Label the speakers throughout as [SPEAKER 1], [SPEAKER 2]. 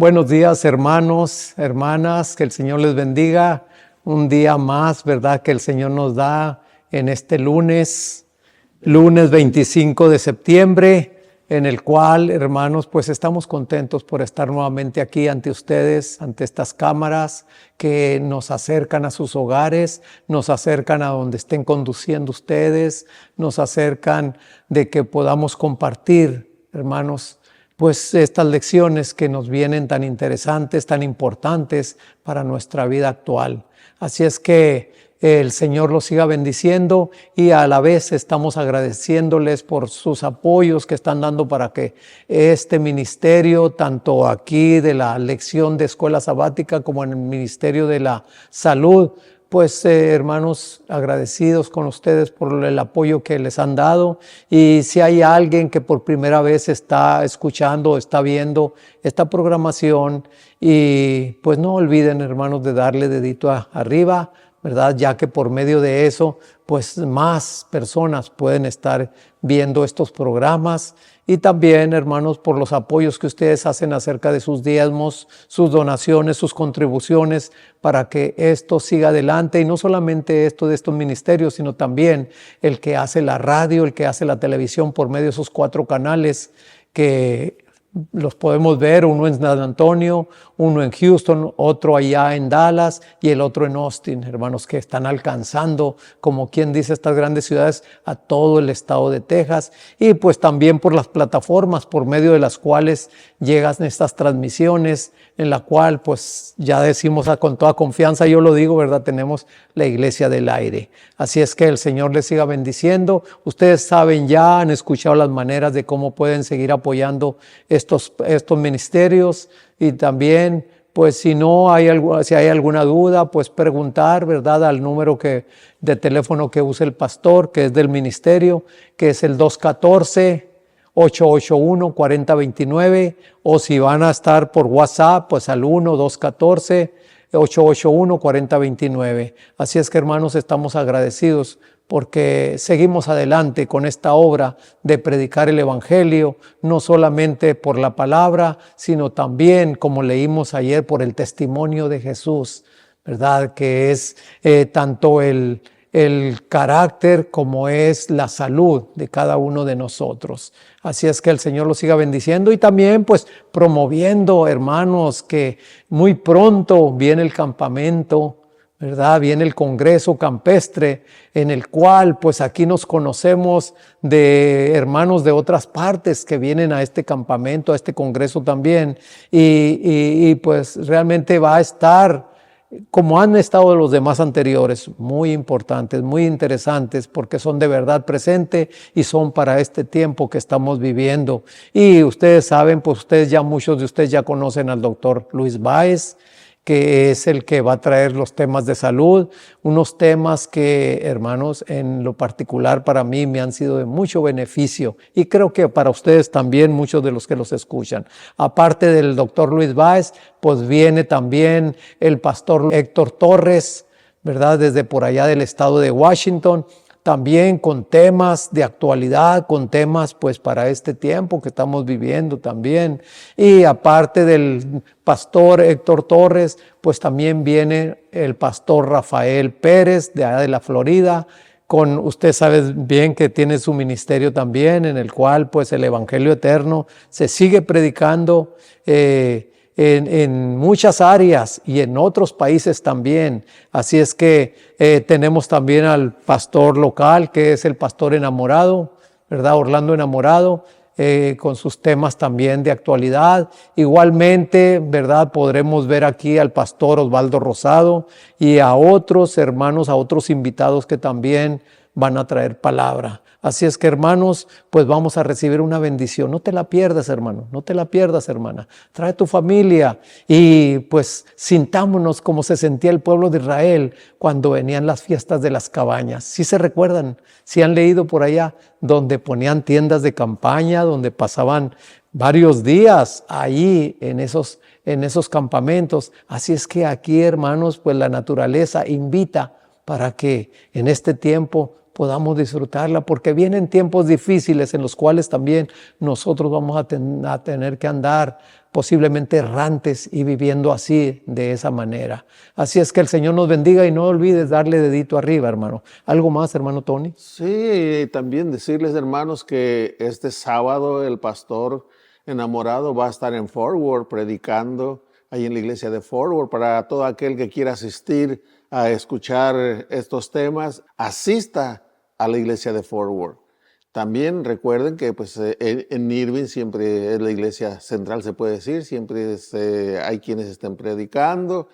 [SPEAKER 1] Buenos días, hermanos, hermanas, que el Señor les bendiga. Un día más, ¿verdad?, que el Señor nos da en este lunes 25 de septiembre, en el cual, hermanos, pues estamos contentos por estar nuevamente aquí ante ustedes, ante estas cámaras que nos acercan a sus hogares, nos acercan a donde estén conduciendo ustedes, nos acercan de que podamos compartir, hermanos, pues estas lecciones que nos vienen tan interesantes, tan importantes para nuestra vida actual. Así es que el Señor los siga bendiciendo y a la vez estamos agradeciéndoles por sus apoyos que están dando para que este ministerio, tanto aquí de la lección de escuela sabática como en el ministerio de la salud, pues hermanos, agradecidos con ustedes por el apoyo que les han dado. Y si hay alguien que por primera vez está escuchando, está viendo esta programación, y pues no olviden, hermanos, de darle dedito arriba, ¿verdad? Ya que por medio de eso, pues más personas pueden estar viendo estos programas. Y también, hermanos, por los apoyos que ustedes hacen acerca de sus diezmos, sus donaciones, sus contribuciones, para que esto siga adelante. Y no solamente esto de estos ministerios, sino también el que hace la radio, el que hace la televisión por medio de esos 4 canales que los podemos ver, uno en San Antonio, uno en Houston, otro allá en Dallas y el otro en Austin, hermanos, que están alcanzando, como quien dice, estas grandes ciudades a todo el estado de Texas. Y pues también por las plataformas por medio de las cuales llegan estas transmisiones, en la cual pues ya decimos con toda confianza, yo lo digo, ¿verdad? Tenemos la Iglesia del Aire. Así es que el Señor les siga bendiciendo. Ustedes saben ya, han escuchado las maneras de cómo pueden seguir apoyando estos ministerios. Y también, pues si hay alguna duda, pues preguntar, ¿verdad?, al número de teléfono que usa el pastor, que es del ministerio, que es el 214-881-4029, o si van a estar por WhatsApp, pues al 1-214-881-4029. Así es que, hermanos, estamos agradecidos porque seguimos adelante con esta obra de predicar el Evangelio, no solamente por la palabra, sino también, como leímos ayer, por el testimonio de Jesús, ¿verdad? Que es tanto el carácter como es la salud de cada uno de nosotros. Así es que el Señor los siga bendiciendo y también pues promoviendo, hermanos, que muy pronto viene el campamento, ¿verdad? Viene el Congreso Campestre, en el cual pues aquí nos conocemos de hermanos de otras partes que vienen a este campamento, a este Congreso también, y pues realmente va a estar como han estado los demás anteriores, muy importantes, muy interesantes, porque son de verdad presente y son para este tiempo que estamos viviendo. Y ustedes saben, pues muchos de ustedes ya conocen al doctor Luis Báez, que es el que va a traer los temas de salud, unos temas que, hermanos, en lo particular para mí me han sido de mucho beneficio y creo que para ustedes también, muchos de los que los escuchan. Aparte del doctor Luis Báez, pues viene también el pastor Héctor Torres, ¿verdad?, desde por allá del estado de Washington, también con temas de actualidad, con temas pues para este tiempo que estamos viviendo también. Y aparte del pastor Héctor Torres, pues también viene el pastor Rafael Pérez de allá de la Florida, usted sabe bien que tiene su ministerio también, en el cual pues el Evangelio eterno se sigue predicando en muchas áreas y en otros países también. Así es que tenemos también al pastor local, que es el pastor Enamorado, ¿verdad? Orlando Enamorado, con sus temas también de actualidad. Igualmente, ¿verdad?, podremos ver aquí al pastor Osvaldo Rosado y a otros hermanos, a otros invitados que también van a traer palabra. Así es que, hermanos, pues vamos a recibir una bendición. No te la pierdas, hermano, no te la pierdas, hermana. Trae tu familia y pues sintámonos como se sentía el pueblo de Israel cuando venían las fiestas de las cabañas. ¿Sí se recuerdan? ¿Sí han leído por allá? Donde ponían tiendas de campaña, donde pasaban varios días ahí en esos campamentos. Así es que aquí, hermanos, pues la naturaleza invita para que en este tiempo podamos disfrutarla, porque vienen tiempos difíciles en los cuales también nosotros vamos a tener que andar posiblemente errantes y viviendo así, de esa manera. Así es que el Señor nos bendiga y no olvides darle dedito arriba, hermano. ¿Algo más, hermano Tony?
[SPEAKER 2] Sí, también decirles, hermanos, que este sábado el pastor enamorado va a estar en Forward predicando ahí en la iglesia de Forward. Para todo aquel que quiera asistir a escuchar estos temas, asista a la iglesia de Forward. También recuerden que pues, en Irving siempre es la iglesia central, se puede decir, siempre hay quienes estén predicando,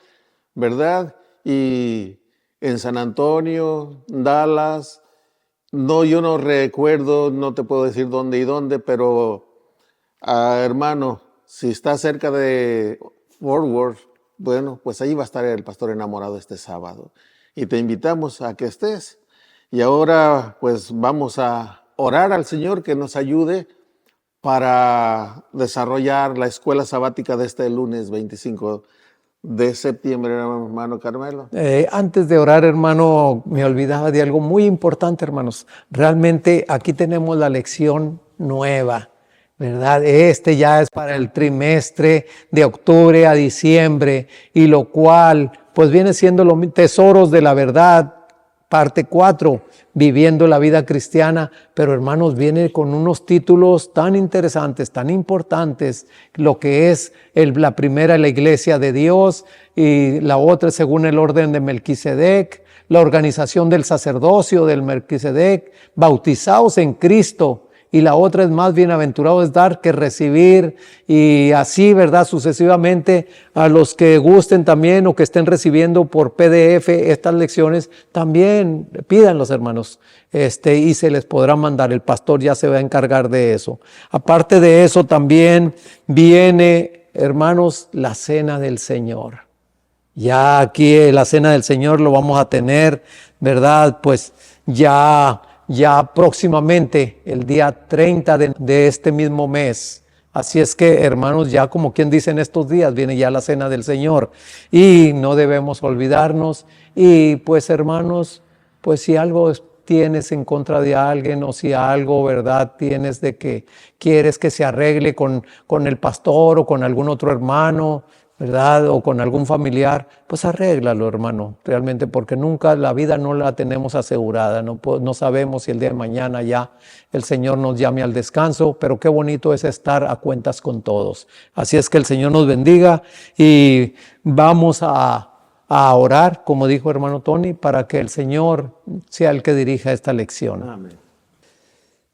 [SPEAKER 2] ¿verdad? Y en San Antonio, Dallas, no, yo no recuerdo, no te puedo decir dónde y dónde, pero hermano, si está cerca de Fort Worth, bueno, pues ahí va a estar el pastor enamorado este sábado. Y te invitamos a que estés. Y ahora pues vamos a orar al Señor que nos ayude para desarrollar la escuela sabática de este lunes 25 de septiembre, hermano Carmelo.
[SPEAKER 1] Antes de orar, hermano, me olvidaba de algo muy importante, hermanos. Realmente aquí tenemos la lección nueva, ¿verdad? Este ya es para el trimestre de octubre a diciembre, y lo cual pues viene siendo los tesoros de la verdad, parte 4, viviendo la vida cristiana. Pero hermanos, viene con unos títulos tan interesantes, tan importantes, lo que es la primera, la iglesia de Dios, y la otra según el orden de Melquisedec, la organización del sacerdocio del Melquisedec, bautizados en Cristo. Y la otra es más bienaventurado es dar que recibir, y así, ¿verdad? Sucesivamente, a los que gusten también o que estén recibiendo por PDF estas lecciones, también pídanlos, hermanos, y se les podrá mandar. El pastor ya se va a encargar de eso. Aparte de eso, también viene, hermanos, la cena del Señor. Ya aquí la cena del Señor lo vamos a tener, ¿verdad? Pues ya próximamente, el día 30 de este mismo mes. Así es que, hermanos, ya como quien dice, en estos días viene ya la cena del Señor y no debemos olvidarnos. Y pues, hermanos, pues si algo tienes en contra de alguien, o si algo, ¿verdad?, tienes de que quieres que se arregle con el pastor o con algún otro hermano, ¿verdad?, o con algún familiar, pues arréglalo, hermano, realmente, porque nunca la vida no la tenemos asegurada. No sabemos si el día de mañana ya el Señor nos llame al descanso, pero qué bonito es estar a cuentas con todos. Así es que el Señor nos bendiga, y vamos a orar, como dijo hermano Tony, para que el Señor sea el que dirija esta lección.
[SPEAKER 2] Amén.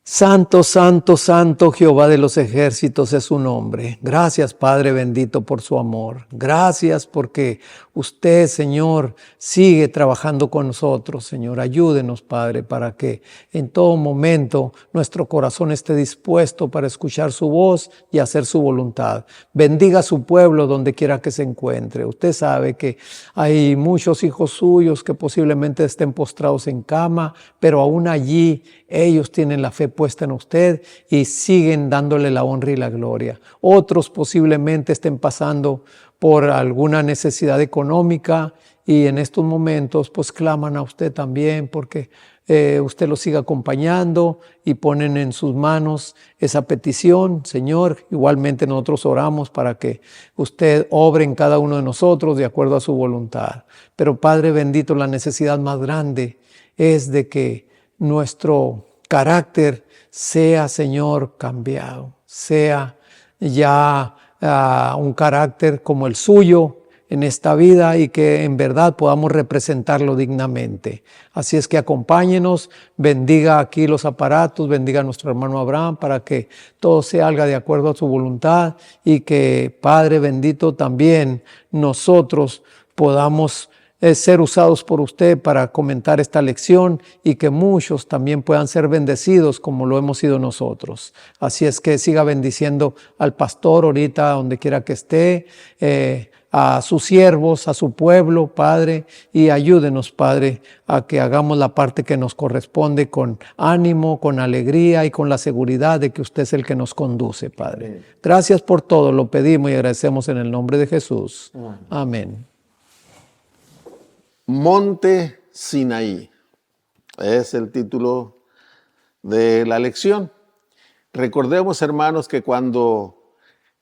[SPEAKER 1] Santo, santo, santo, Jehová de los ejércitos es su nombre. Gracias, Padre bendito, por su amor. Gracias porque usted, Señor, sigue trabajando con nosotros, Señor. Ayúdenos, Padre, para que en todo momento nuestro corazón esté dispuesto para escuchar su voz y hacer su voluntad. Bendiga a su pueblo donde quiera que se encuentre. Usted sabe que hay muchos hijos suyos que posiblemente estén postrados en cama, pero aún allí ellos tienen la fe puesta en usted y siguen dándole la honra y la gloria. Otros posiblemente estén pasando por alguna necesidad económica, y en estos momentos pues claman a usted también porque usted los siga acompañando, y ponen en sus manos esa petición. Señor, igualmente nosotros oramos para que usted obre en cada uno de nosotros de acuerdo a su voluntad. Pero Padre bendito, la necesidad más grande es de que nuestro carácter sea, Señor, cambiado, sea ya un carácter como el suyo en esta vida, y que en verdad podamos representarlo dignamente. Así es que acompáñenos, bendiga aquí los aparatos, bendiga a nuestro hermano Abraham para que todo se haga de acuerdo a su voluntad, y que, Padre bendito, también nosotros podamos ser usados por usted para comentar esta lección, y que muchos también puedan ser bendecidos como lo hemos sido nosotros. Así es que siga bendiciendo al pastor ahorita donde quiera que esté, a sus siervos, a su pueblo, Padre, y ayúdenos, Padre, a que hagamos la parte que nos corresponde con ánimo, con alegría y con la seguridad de que usted es el que nos conduce, Padre. Amén. Gracias por todo, lo pedimos y agradecemos en el nombre de Jesús. Amén.
[SPEAKER 2] Monte Sinaí. Es el título de la lección. Recordemos, hermanos, que cuando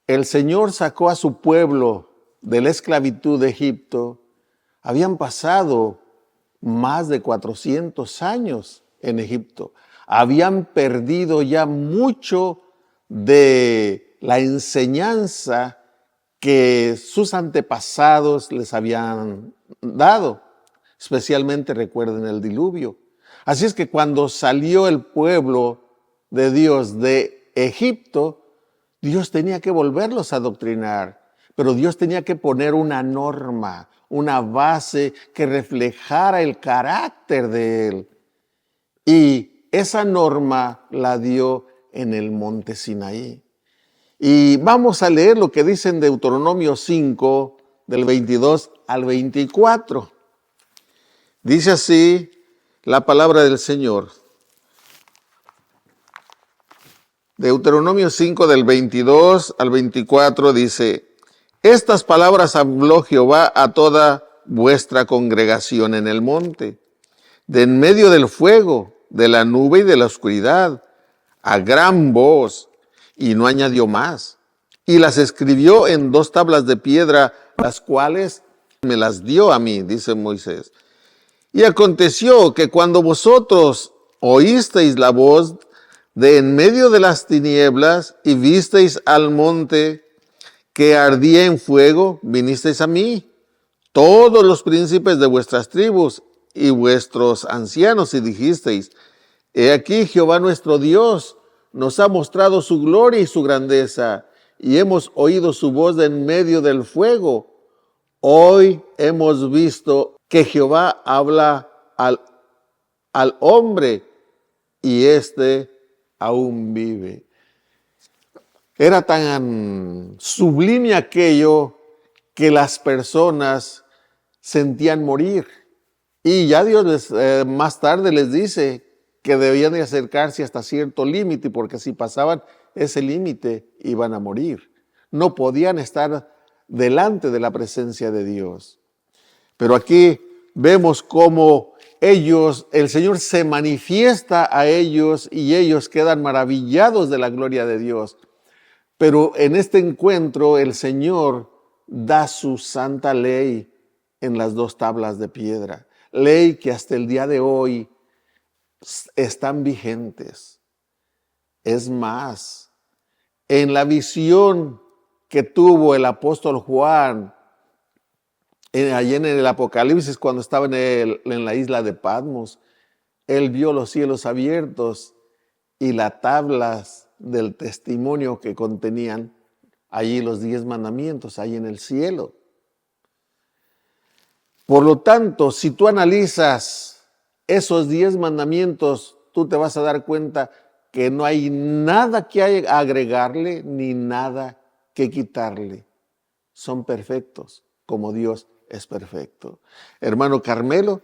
[SPEAKER 2] el Señor sacó a su pueblo de la esclavitud de Egipto, habían pasado más de 400 años en Egipto. Habían perdido ya mucho de la enseñanza que sus antepasados les habían dado. Especialmente recuerden el diluvio. Así es que cuando salió el pueblo de Dios de Egipto, Dios tenía que volverlos a adoctrinar, pero Dios tenía que poner una norma, una base que reflejara el carácter de Él. Y esa norma la dio en el monte Sinaí. Y vamos a leer lo que dice en Deuteronomio 5, del 22 al 24. Dice así la palabra del Señor. Deuteronomio 5, del 22 al 24 dice: estas palabras habló Jehová a toda vuestra congregación en el monte, de en medio del fuego, de la nube y de la oscuridad, a gran voz, y no añadió más. Y las escribió en 2 tablas de piedra, las cuales me las dio a mí, dice Moisés. Y aconteció que cuando vosotros oísteis la voz de en medio de las tinieblas y visteis al monte que ardía en fuego, vinisteis a mí, todos los príncipes de vuestras tribus y vuestros ancianos, y dijisteis: he aquí Jehová nuestro Dios nos ha mostrado su gloria y su grandeza, y hemos oído su voz de en medio del fuego. Hoy hemos visto que Jehová habla al hombre, y éste aún vive. Era tan sublime aquello que las personas sentían morir. Y ya Dios más tarde les dice que debían de acercarse hasta cierto límite, porque si pasaban ese límite iban a morir. No podían estar delante de la presencia de Dios. Pero aquí vemos cómo el Señor se manifiesta a ellos y ellos quedan maravillados de la gloria de Dios. Pero en este encuentro el Señor da su santa ley en las 2 tablas de piedra. Ley que hasta el día de hoy están vigentes. Es más, en la visión que tuvo el apóstol Juan, allí en el Apocalipsis, cuando estaba en la isla de Patmos, él vio los cielos abiertos y las tablas del testimonio que contenían allí los 10 mandamientos, ahí en el cielo. Por lo tanto, si tú analizas esos 10 mandamientos, tú te vas a dar cuenta que no hay nada que agregarle ni nada que quitarle. Son perfectos, como Dios es perfecto. Hermano Carmelo,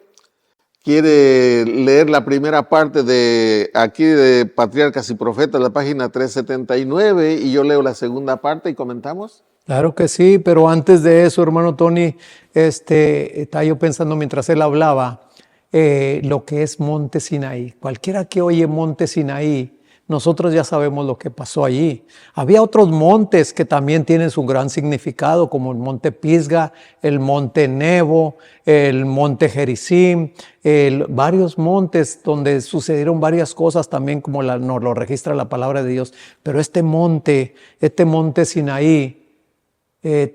[SPEAKER 2] quiere leer la primera parte de aquí de Patriarcas y Profetas, la página 379, y yo leo la segunda parte y comentamos.
[SPEAKER 1] Claro que sí, pero antes de eso, hermano Tony, estaba yo pensando mientras él hablaba, lo que es Monte Sinaí. Cualquiera que oye Monte Sinaí, nosotros ya sabemos lo que pasó allí. Había otros montes que también tienen su gran significado, como el Monte Pisga, el Monte Nebo, el Monte Gerizim, varios montes donde sucedieron varias cosas también, como nos lo registra la palabra de Dios. Pero este monte Sinaí,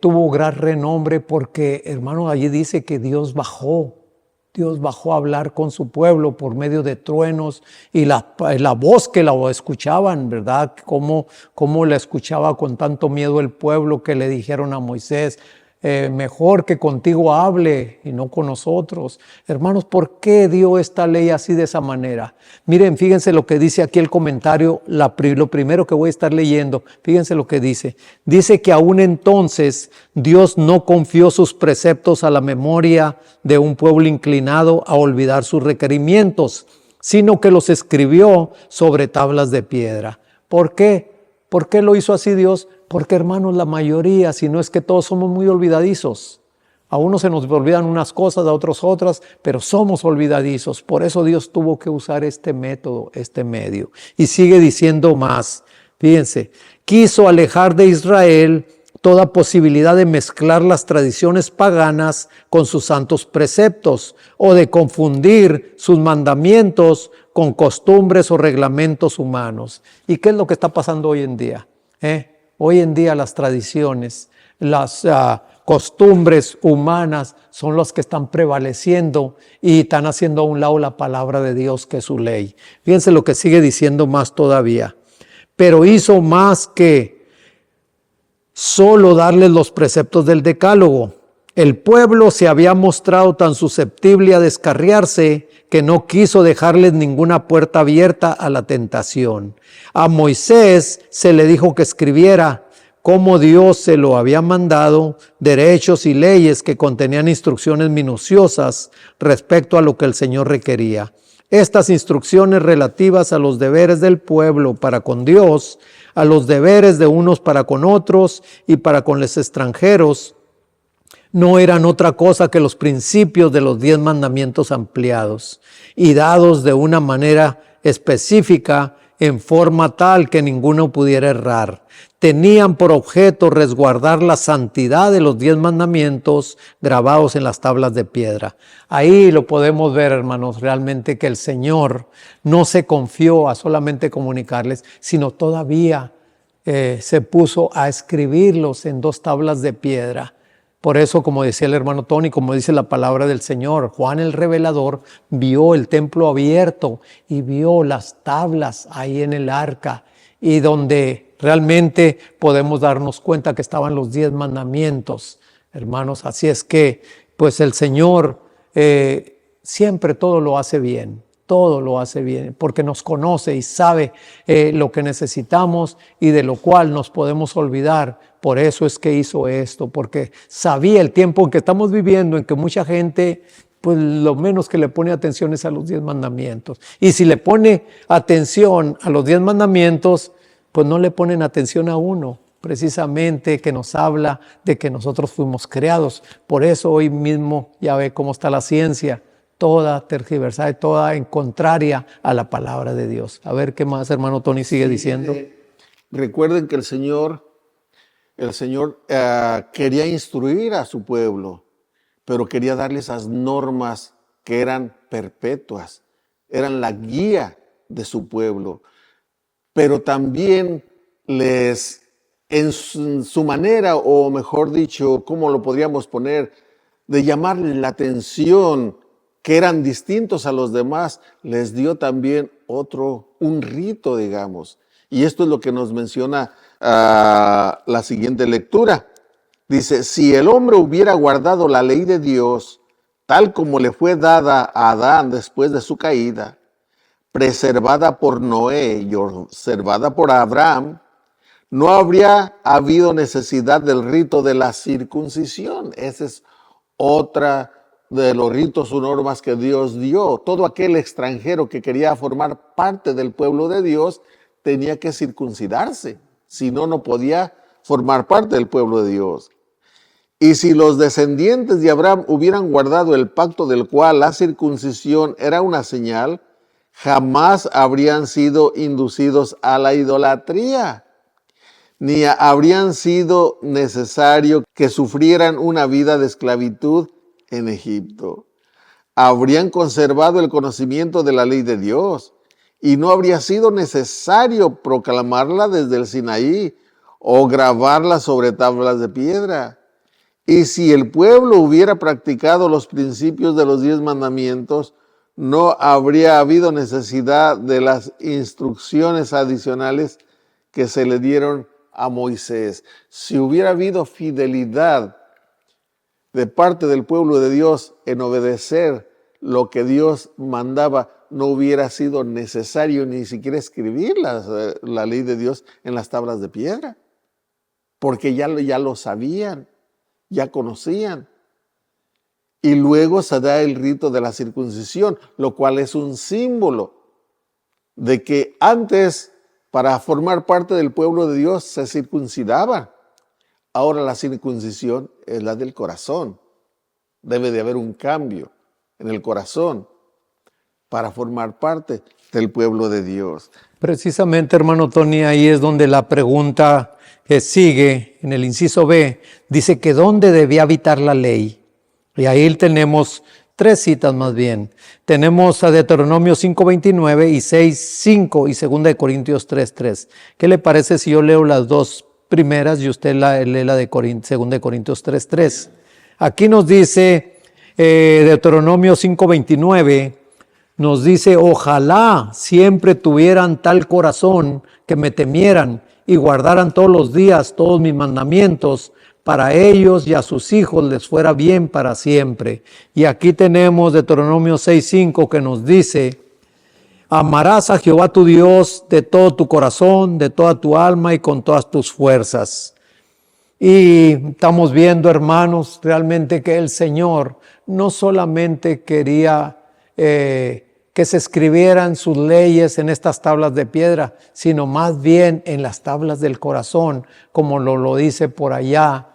[SPEAKER 1] tuvo gran renombre porque, hermano, allí dice que Dios bajó a hablar con su pueblo por medio de truenos y la voz que la escuchaban, ¿verdad? Cómo la escuchaba con tanto miedo el pueblo, que le dijeron a Moisés: mejor que contigo hable y no con nosotros. Hermanos, ¿por qué dio esta ley así, de esa manera? Miren, fíjense lo que dice aquí el comentario, lo primero que voy a estar leyendo. Fíjense lo que dice. Dice que aún entonces Dios no confió sus preceptos a la memoria de un pueblo inclinado a olvidar sus requerimientos, sino que los escribió sobre tablas de piedra. ¿Por qué? ¿Por qué lo hizo así Dios? Porque, hermanos, la mayoría, si no es que todos, somos muy olvidadizos. A unos se nos olvidan unas cosas, a otros otras, pero somos olvidadizos. Por eso Dios tuvo que usar este método, este medio. Y sigue diciendo más. Fíjense, quiso alejar de Israel toda posibilidad de mezclar las tradiciones paganas con sus santos preceptos o de confundir sus mandamientos con costumbres o reglamentos humanos. ¿Y qué es lo que está pasando hoy en día? Hoy en día las tradiciones, las costumbres humanas son las que están prevaleciendo y están haciendo a un lado la palabra de Dios, que es su ley. Fíjense lo que sigue diciendo más todavía. Pero hizo más que solo darles los preceptos del decálogo. El pueblo se había mostrado tan susceptible a descarriarse que no quiso dejarles ninguna puerta abierta a la tentación. A Moisés se le dijo que escribiera, como Dios se lo había mandado, derechos y leyes que contenían instrucciones minuciosas respecto a lo que el Señor requería. Estas instrucciones relativas a los deberes del pueblo para con Dios, a los deberes de unos para con otros y para con los extranjeros, no eran otra cosa que los principios de los 10 mandamientos ampliados y dados de una manera específica en forma tal que ninguno pudiera errar. Tenían por objeto resguardar la santidad de los 10 mandamientos grabados en las tablas de piedra. Ahí lo podemos ver, hermanos, realmente que el Señor no se confió a solamente comunicarles, sino todavía se puso a escribirlos en 2 tablas de piedra. Por eso, como decía el hermano Tony, como dice la palabra del Señor, Juan el Revelador vio el templo abierto y vio las tablas ahí en el arca, y donde realmente podemos darnos cuenta que estaban los 10 mandamientos, hermanos. Así es que, pues el Señor siempre todo lo hace bien. Todo lo hace bien, porque nos conoce y sabe lo que necesitamos y de lo cual nos podemos olvidar. Por eso es que hizo esto, porque sabía el tiempo en que estamos viviendo, en que mucha gente, pues lo menos que le pone atención es a los 10 mandamientos. Y si le pone atención a los 10 mandamientos, pues no le ponen atención a uno, precisamente, que nos habla de que nosotros fuimos creados. Por eso hoy mismo ya ve cómo está la ciencia, toda tergiversada y toda en contraria a la palabra de Dios. A ver qué más, hermano Tony, sigue diciendo.
[SPEAKER 2] Recuerden que el Señor quería instruir a su pueblo, pero quería darle esas normas que eran perpetuas, eran la guía de su pueblo. Pero también en su manera, o mejor dicho, ¿cómo lo podríamos poner?, de llamarle la atención, que eran distintos a los demás, les dio también un rito, digamos. Y esto es lo que nos menciona la siguiente lectura. Dice, si el hombre hubiera guardado la ley de Dios, tal como le fue dada a Adán después de su caída, preservada por Noé y observada por Abraham, no habría habido necesidad del rito de la circuncisión. Esa es otra de los ritos o normas que Dios dio. Todo aquel extranjero que quería formar parte del pueblo de Dios tenía que circuncidarse, si no, no podía formar parte del pueblo de Dios. Y si los descendientes de Abraham hubieran guardado el pacto del cual la circuncisión era una señal, jamás habrían sido inducidos a la idolatría, ni habrían sido necesario que sufrieran una vida de esclavitud en Egipto. Habrían conservado el conocimiento de la ley de Dios y no habría sido necesario proclamarla desde el Sinaí o grabarla sobre tablas de piedra. Y si el pueblo hubiera practicado los principios de los 10 mandamientos, no habría habido necesidad de las instrucciones adicionales que se le dieron a Moisés. Si hubiera habido fidelidad de parte del pueblo de Dios en obedecer lo que Dios mandaba, no hubiera sido necesario ni siquiera escribir la ley de Dios en las tablas de piedra, porque ya lo sabían, ya conocían. Y luego se da el rito de la circuncisión, lo cual es un símbolo de que antes, para formar parte del pueblo de Dios, se circuncidaban. Ahora la circuncisión es la del corazón. Debe de haber un cambio en el corazón para formar parte del pueblo de Dios.
[SPEAKER 1] Precisamente, hermano Tony, ahí es donde la pregunta que sigue, en el inciso B, dice que ¿dónde debía habitar la ley? Y ahí tenemos 3 citas más bien. Tenemos a Deuteronomio 5:29 y 6:5 y 2 de Corintios 3:3. ¿Qué le parece si yo leo las 2 primeras y usted lee la de 2 de Corintios 3:3? Aquí nos dice Deuteronomio 5:29, nos dice: ojalá siempre tuvieran tal corazón que me temieran y guardaran todos los días todos mis mandamientos, para ellos y a sus hijos les fuera bien para siempre. Y aquí tenemos Deuteronomio 6:5 que nos dice: amarás a Jehová tu Dios de todo tu corazón, de toda tu alma y con todas tus fuerzas. Y estamos viendo, hermanos, realmente que el Señor no solamente quería que se escribieran sus leyes en estas tablas de piedra, sino más bien en las tablas del corazón, como lo dice por allá,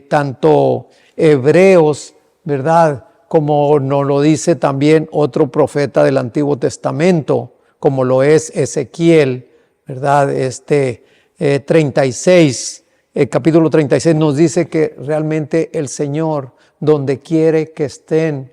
[SPEAKER 1] tanto Hebreos, ¿verdad?, como nos lo dice también otro profeta del Antiguo Testamento, como lo es Ezequiel, ¿verdad? 36, el capítulo 36 nos dice que realmente el Señor, donde quiere que estén,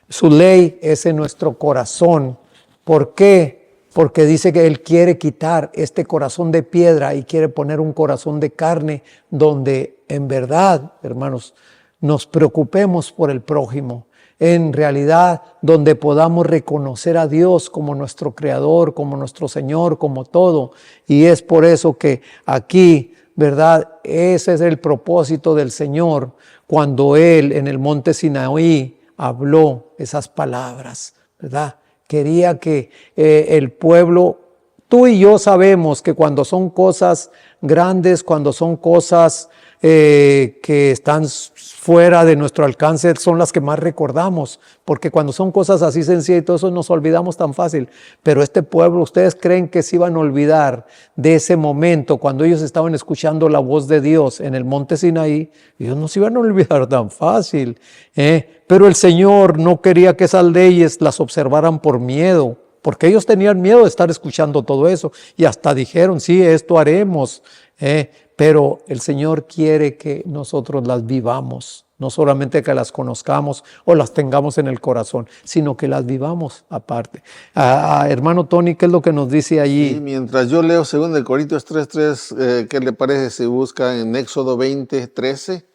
[SPEAKER 1] su ley es en nuestro corazón. ¿Por qué? Porque dice que Él quiere quitar este corazón de piedra y quiere poner un corazón de carne donde en verdad, hermanos, nos preocupemos por el prójimo. En realidad, donde podamos reconocer a Dios como nuestro Creador, como nuestro Señor, como todo. Y es por eso que aquí, ¿verdad?, ese es el propósito del Señor cuando Él en el monte Sinaí habló esas palabras, ¿verdad? Quería que el pueblo, tú y yo sabemos que cuando son cosas grandes, cuando son cosas que están fuera de nuestro alcance, son las que más recordamos, porque cuando son cosas así sencillas y todo eso nos olvidamos tan fácil. Pero este pueblo, ¿ustedes creen que se iban a olvidar de ese momento cuando ellos estaban escuchando la voz de Dios en el monte Sinaí? Ellos no se iban a olvidar tan fácil, pero el Señor no quería que esas leyes las observaran por miedo, porque ellos tenían miedo de estar escuchando todo eso y hasta dijeron: sí, esto haremos, pero el Señor quiere que nosotros las vivamos, no solamente que las conozcamos o las tengamos en el corazón, sino que las vivamos aparte. Hermano Tony, ¿qué es lo que nos dice allí?
[SPEAKER 2] Sí, mientras yo leo 2 de Corintios 3:3, ¿qué le parece si busca en Éxodo 20:13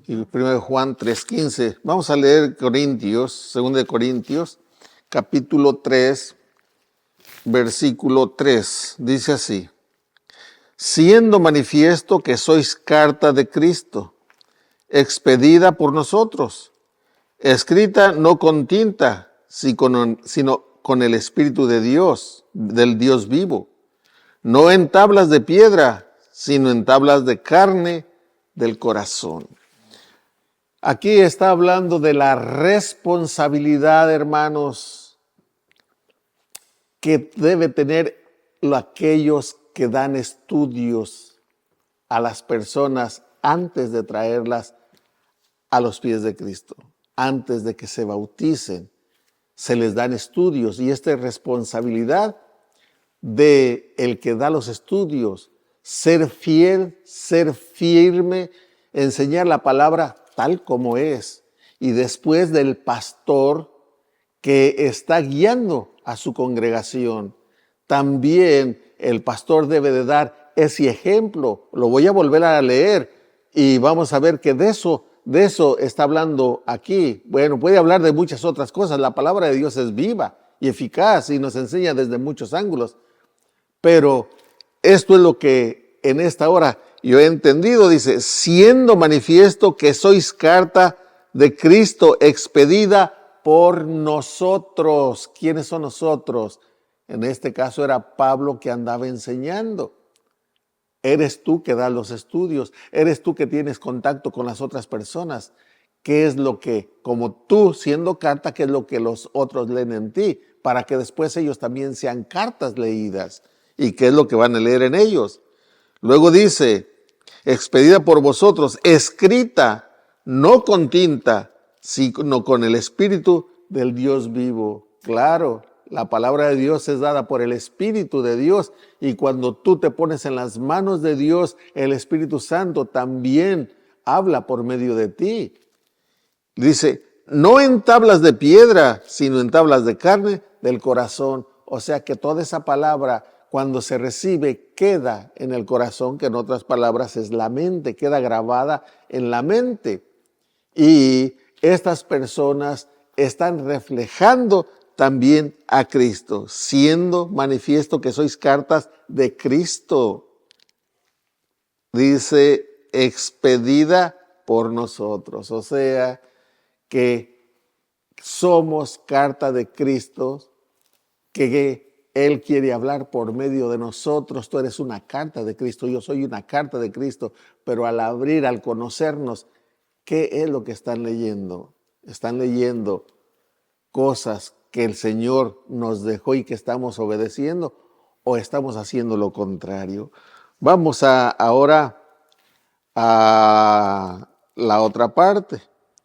[SPEAKER 2] y 1 Juan 3:15? Vamos a leer Corintios, 2 de Corintios, capítulo 3, versículo 3. Dice así: siendo manifiesto que sois carta de Cristo, expedida por nosotros, escrita no con tinta, sino con el Espíritu de Dios, del Dios vivo, no en tablas de piedra, sino en tablas de carne del corazón. Aquí está hablando de la responsabilidad, hermanos, que debe tener aquellos que dan estudios a las personas antes de traerlas a los pies de Cristo. Antes de que se bauticen, se les dan estudios, y esta es responsabilidad de el que da los estudios: ser fiel, ser firme, enseñar la palabra tal como es, y después del pastor que está guiando a su congregación. También el pastor debe de dar ese ejemplo. Lo voy a volver a leer y vamos a ver que de eso está hablando aquí. Bueno, puede hablar de muchas otras cosas. La palabra de Dios es viva y eficaz y nos enseña desde muchos ángulos. Pero esto es lo que en esta hora yo he entendido. Dice: siendo manifiesto que sois carta de Cristo, expedida por nosotros. ¿Quiénes son nosotros? En este caso era Pablo, que andaba enseñando. Eres tú que das los estudios, eres tú que tienes contacto con las otras personas. ¿Qué es lo que, como tú siendo carta, qué es lo que los otros leen en ti? Para que después ellos también sean cartas leídas. ¿Y qué es lo que van a leer en ellos? Luego dice: expedida por vosotros, escrita, no con tinta, sino con el Espíritu del Dios vivo. Claro, la palabra de Dios es dada por el Espíritu de Dios, y cuando tú te pones en las manos de Dios, el Espíritu Santo también habla por medio de ti. Dice, no en tablas de piedra, sino en tablas de carne del corazón. O sea que toda esa palabra, cuando se recibe, queda en el corazón, que en otras palabras es la mente, queda grabada en la mente. Y estas personas están reflejando también a Cristo, siendo manifiesto que sois cartas de Cristo. Dice, expedida por nosotros. O sea, que somos carta de Cristo, que Él quiere hablar por medio de nosotros. Tú eres una carta de Cristo, yo soy una carta de Cristo, pero al abrir, al conocernos, ¿qué es lo que están leyendo? Están leyendo cosas que el Señor nos dejó y que estamos obedeciendo, o estamos haciendo lo contrario. Vamos ahora a la otra parte.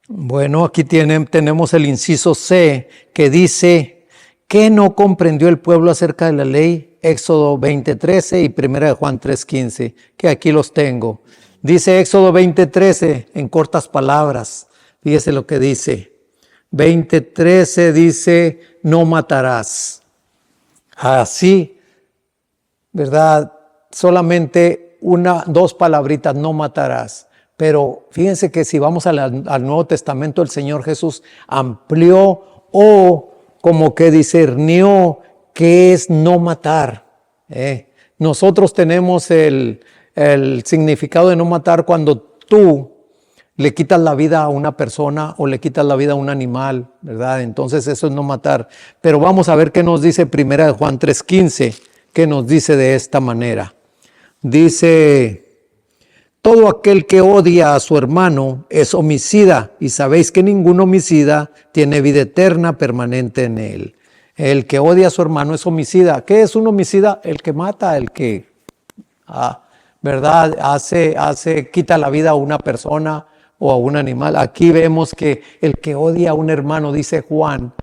[SPEAKER 1] Bueno, aquí tenemos el inciso C, que dice, ¿qué no comprendió el pueblo acerca de la ley? Éxodo 20:13 y 1 de Juan 3:15, que aquí los tengo. Dice Éxodo 20:13 en cortas palabras. Fíjese lo que dice. 20:13 dice, no matarás. Así, ¿verdad? Solamente dos palabritas, no matarás. Pero fíjense que si vamos al Nuevo Testamento, el Señor Jesús amplió o como que discernió qué es no matar. Nosotros tenemos el significado de no matar cuando tú le quitas la vida a una persona o le quitas la vida a un animal, ¿verdad? Entonces eso es no matar. Pero vamos a ver qué nos dice 1 de Juan 3:15, que nos dice de esta manera. Dice, todo aquel que odia a su hermano es homicida, y sabéis que ningún homicida tiene vida eterna permanente en él. El que odia a su hermano es homicida. ¿Qué es un homicida? El que mata, el que, ¿verdad? Quita la vida a una persona o a un animal. Aquí vemos que el que odia a un hermano, dice Juan,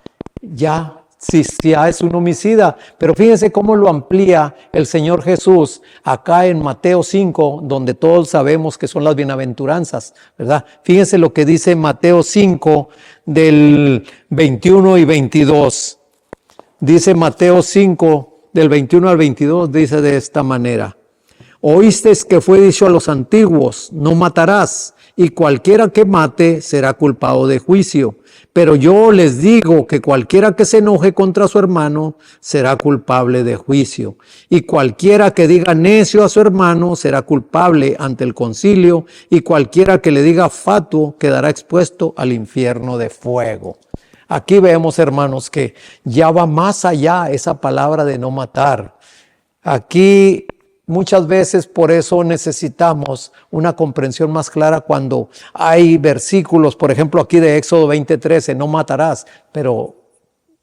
[SPEAKER 1] ya es un homicida. Pero fíjense cómo lo amplía el Señor Jesús acá en Mateo 5, donde todos sabemos que son las bienaventuranzas, ¿verdad? Fíjense lo que dice Mateo 5 del 21 y 22. Dice Mateo 5 del 21 al 22, dice de esta manera. Oísteis que fue dicho a los antiguos, no matarás, y cualquiera que mate será culpado de juicio. Pero yo les digo que cualquiera que se enoje contra su hermano será culpable de juicio. Y cualquiera que diga necio a su hermano será culpable ante el concilio, y cualquiera que le diga fatuo quedará expuesto al infierno de fuego. Aquí vemos, hermanos, que ya va más allá esa palabra de no matar. Aquí muchas veces por eso necesitamos una comprensión más clara cuando hay versículos, por ejemplo aquí de Éxodo 20:13, no matarás, pero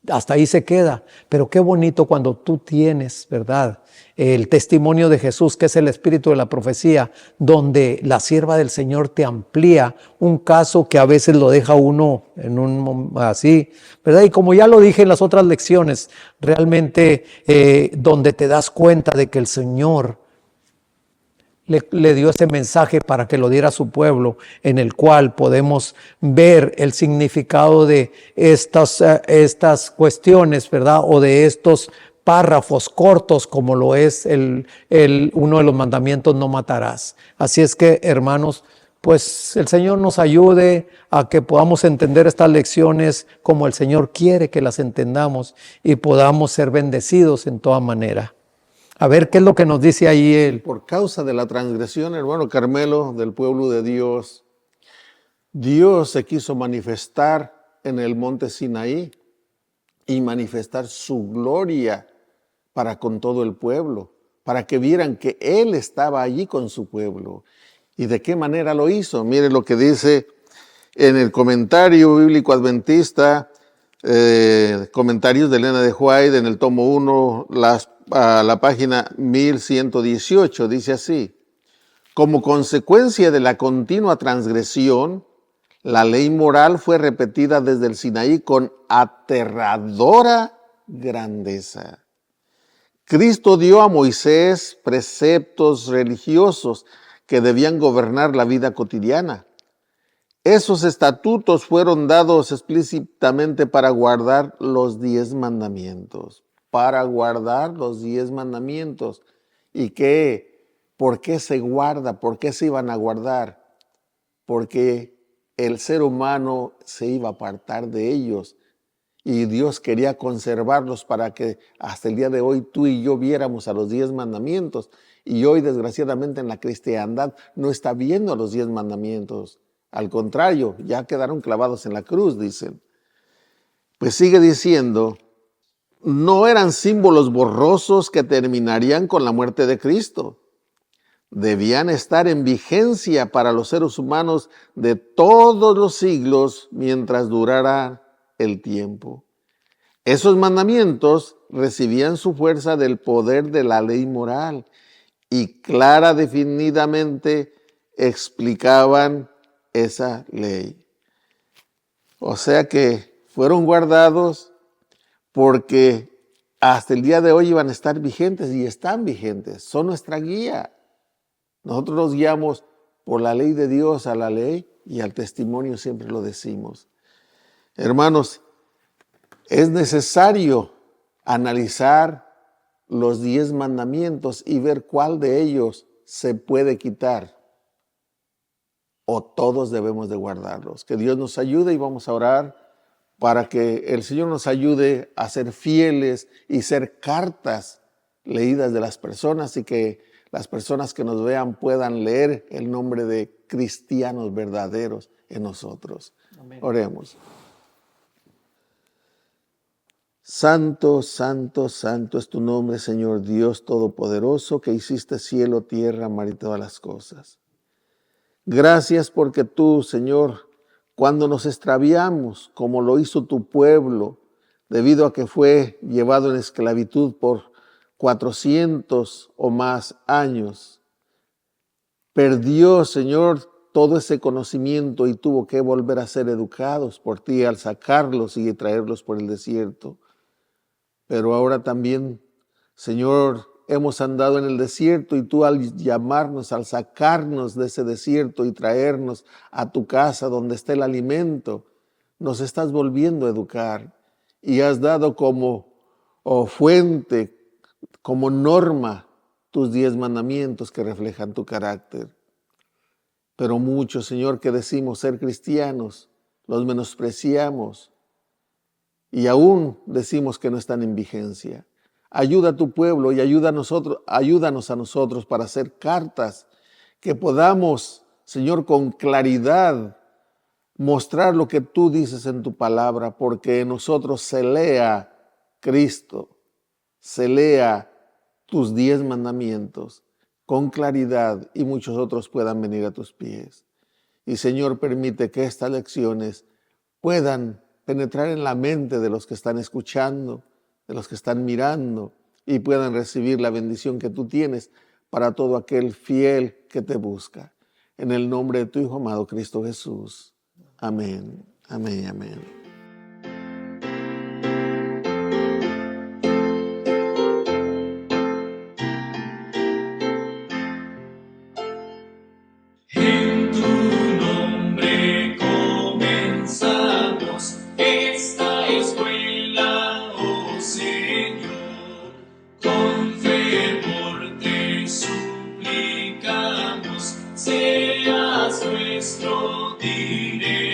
[SPEAKER 1] hasta ahí se queda. Pero qué bonito cuando tú tienes, ¿verdad?, el testimonio de Jesús, que es el espíritu de la profecía, donde la sierva del Señor te amplía un caso que a veces lo deja uno en un así, ¿verdad? Y como ya lo dije en las otras lecciones, realmente donde te das cuenta de que el Señor le dio ese mensaje para que lo diera a su pueblo, en el cual podemos ver el significado de estas cuestiones, ¿verdad? O de estos párrafos cortos, como lo es uno de los mandamientos, no matarás. Así es que, hermanos, pues el Señor nos ayude a que podamos entender estas lecciones como el Señor quiere que las entendamos y podamos ser bendecidos en toda manera. A ver qué es lo que nos dice ahí él.
[SPEAKER 2] Por causa de la transgresión, hermano Carmelo, del pueblo de Dios, Dios se quiso manifestar en el monte Sinaí y manifestar su gloria para con todo el pueblo, para que vieran que Él estaba allí con su pueblo. ¿Y de qué manera lo hizo? Miren lo que dice en el comentario bíblico adventista, comentarios de Elena de White, en el tomo 1, la página 1118, dice así: como consecuencia de la continua transgresión, La ley moral fue repetida desde el Sinaí con aterradora grandeza. Cristo dio a Moisés preceptos religiosos que debían gobernar la vida cotidiana. Esos estatutos fueron dados explícitamente para guardar los 10 mandamientos. Para guardar los 10 mandamientos. ¿Y qué? ¿Por qué se guarda? ¿Por qué se iban a guardar? Porque el ser humano se iba a apartar de ellos y Dios quería conservarlos para que hasta el día de hoy tú y yo viéramos a los 10 mandamientos. Y hoy, desgraciadamente, en la cristiandad no está viendo a los 10 mandamientos. Al contrario, ya quedaron clavados en la cruz, dicen. Pues sigue diciendo, no eran símbolos borrosos que terminarían con la muerte de Cristo. Debían estar en vigencia para los seres humanos de todos los siglos mientras durara el tiempo. Esos mandamientos recibían su fuerza del poder de la ley moral y clara definidamente explicaban esa ley. O sea que fueron guardados porque hasta el día de hoy iban a estar vigentes y están vigentes. Son nuestra guía. Nosotros nos guiamos por la ley de Dios a la ley y al testimonio, siempre lo decimos. Hermanos, es necesario analizar los 10 mandamientos y ver cuál de ellos se puede quitar o todos debemos de guardarlos. Que Dios nos ayude y vamos a orar para que el Señor nos ayude a ser fieles y ser cartas leídas de las personas y que las personas que nos vean puedan leer el nombre de cristianos verdaderos en nosotros. Amén. Oremos. Santo, santo, santo es tu nombre, Señor Dios Todopoderoso, que hiciste cielo, tierra, mar y todas las cosas. Gracias porque tú, Señor, cuando nos extraviamos, como lo hizo tu pueblo, debido a que fue llevado en esclavitud por 400 o más años, perdió, Señor, todo ese conocimiento y tuvo que volver a ser educados por ti al sacarlos y traerlos por el desierto. Pero ahora también, Señor, hemos andado en el desierto y tú al llamarnos, al sacarnos de ese desierto y traernos a tu casa donde está el alimento, nos estás volviendo a educar y has dado como fuente, como norma, tus 10 mandamientos que reflejan tu carácter. Pero muchos, Señor, que decimos ser cristianos, los menospreciamos y aún decimos que no están en vigencia. Ayuda a tu pueblo y ayúdanos a nosotros para hacer cartas que podamos, Señor, con claridad mostrar lo que tú dices en tu palabra, porque en nosotros se lea Cristo, se lea tus 10 mandamientos con claridad y muchos otros puedan venir a tus pies. Y Señor, permite que estas lecciones puedan penetrar en la mente de los que están escuchando, de los que están mirando y puedan recibir la bendición que tú tienes para todo aquel fiel que te busca. En el nombre de tu Hijo amado Cristo Jesús. Amén, amén, amén.
[SPEAKER 3] En tu nombre comenzamos esta escuela, oh Señor. Con fervor te suplicamos, seas nuestro director.